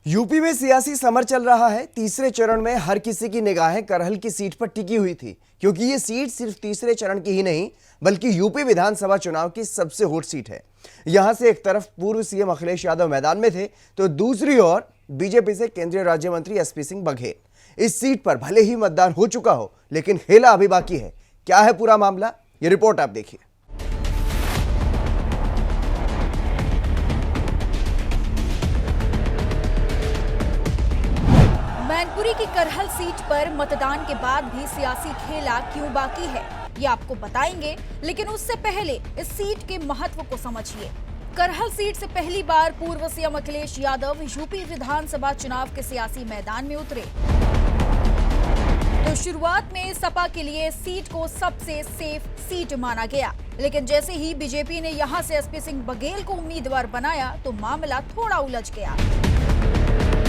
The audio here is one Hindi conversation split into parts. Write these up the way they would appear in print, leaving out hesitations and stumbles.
यूपी में सियासी समर चल रहा है। तीसरे चरण में हर किसी की निगाहें करहल की सीट पर टिकी हुई थी, क्योंकि ये सीट सिर्फ तीसरे चरण की ही नहीं बल्कि यूपी विधानसभा चुनाव की सबसे हॉट सीट है। यहां से एक तरफ पूर्व सीएम अखिलेश यादव मैदान में थे, तो दूसरी ओर बीजेपी से केंद्रीय राज्य मंत्री एसपी सिंह बघेल। इस सीट पर भले ही मतदान हो चुका हो, लेकिन खेला अभी बाकी है। क्या है पूरा मामला, ये रिपोर्ट आप देखिए। मैनपुरी की करहल सीट पर मतदान के बाद भी सियासी खेला क्यों बाकी है, ये आपको बताएंगे, लेकिन उससे पहले इस सीट के महत्व को समझिए। करहल सीट से पहली बार पूर्व सीएम अखिलेश यादव यूपी विधानसभा चुनाव के सियासी मैदान में उतरे। तो शुरुआत में सपा के लिए सीट को सबसे सेफ सीट माना गया, लेकिन जैसे ही बीजेपी ने यहां से एसपी सिंह बघेल को उम्मीदवार बनाया तो मामला थोड़ा उलझ गया,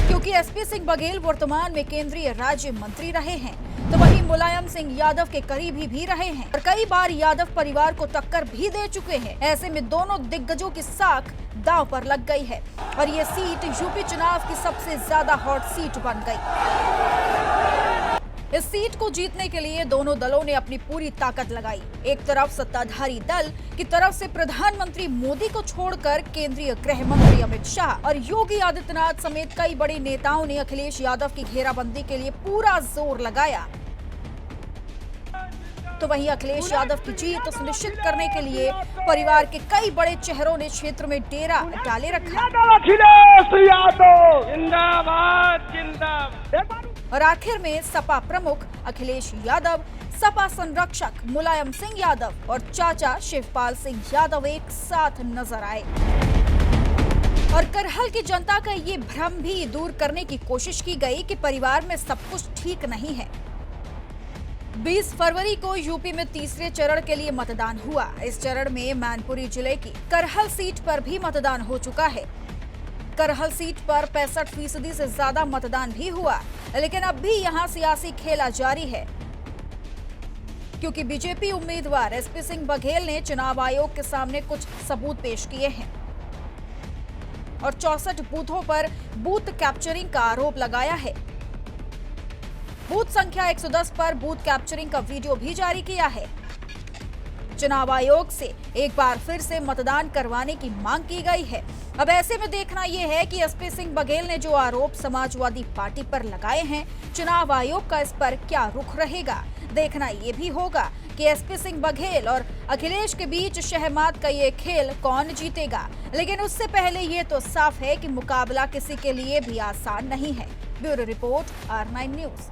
क्योंकि एसपी सिंह बघेल वर्तमान में केंद्रीय राज्य मंत्री रहे हैं, तो वहीं मुलायम सिंह यादव के करीबी भी रहे हैं और कई बार यादव परिवार को टक्कर भी दे चुके हैं। ऐसे में दोनों दिग्गजों की साख दांव पर लग गई है और ये सीट यूपी चुनाव की सबसे ज्यादा हॉट सीट बन गई। इस सीट को जीतने के लिए दोनों दलों ने अपनी पूरी ताकत लगाई। एक तरफ सत्ताधारी दल की तरफ से प्रधानमंत्री मोदी को छोड़कर केंद्रीय गृह मंत्री अमित शाह और योगी आदित्यनाथ समेत कई बड़े नेताओं ने अखिलेश यादव की घेराबंदी के लिए पूरा जोर लगाया। तो वहीं अखिलेश यादव की जीत सुनिश्चित करने के लिए परिवार के कई बड़े चेहरों ने क्षेत्र में डेरा डाले रखा। और आखिर में सपा प्रमुख अखिलेश यादव, सपा संरक्षक मुलायम सिंह यादव और चाचा शिवपाल सिंह यादव एक साथ नजर आए और करहल की जनता का ये भ्रम भी दूर करने की कोशिश की गई कि परिवार में सब कुछ ठीक नहीं है। 20 फरवरी को यूपी में तीसरे चरण के लिए मतदान हुआ। इस चरण में मैनपुरी जिले की करहल सीट पर भी मतदान हो चुका है। करहल सीट पर 65% से ज्यादा मतदान भी हुआ, लेकिन अब भी यहां सियासी खेला जारी है, क्योंकि बीजेपी उम्मीदवार एसपी सिंह बघेल ने चुनाव आयोग के सामने कुछ सबूत पेश किए हैं और 64 बूथों पर बूथ कैप्चरिंग का आरोप लगाया है। बूथ संख्या 110 पर बूथ कैप्चरिंग का वीडियो भी जारी किया है। चुनाव आयोग से एक बार फिर से मतदान करवाने की मांग की गई है। अब ऐसे में देखना यह है कि एसपी सिंह बघेल ने जो आरोप समाजवादी पार्टी पर लगाए हैं, चुनाव आयोग का इस पर क्या रुख रहेगा। देखना ये भी होगा कि एसपी सिंह बघेल और अखिलेश के बीच शहमात का ये खेल कौन जीतेगा। लेकिन उससे पहले ये तो साफ है कि मुकाबला किसी के लिए भी आसान नहीं है। Bureau report, R9 news.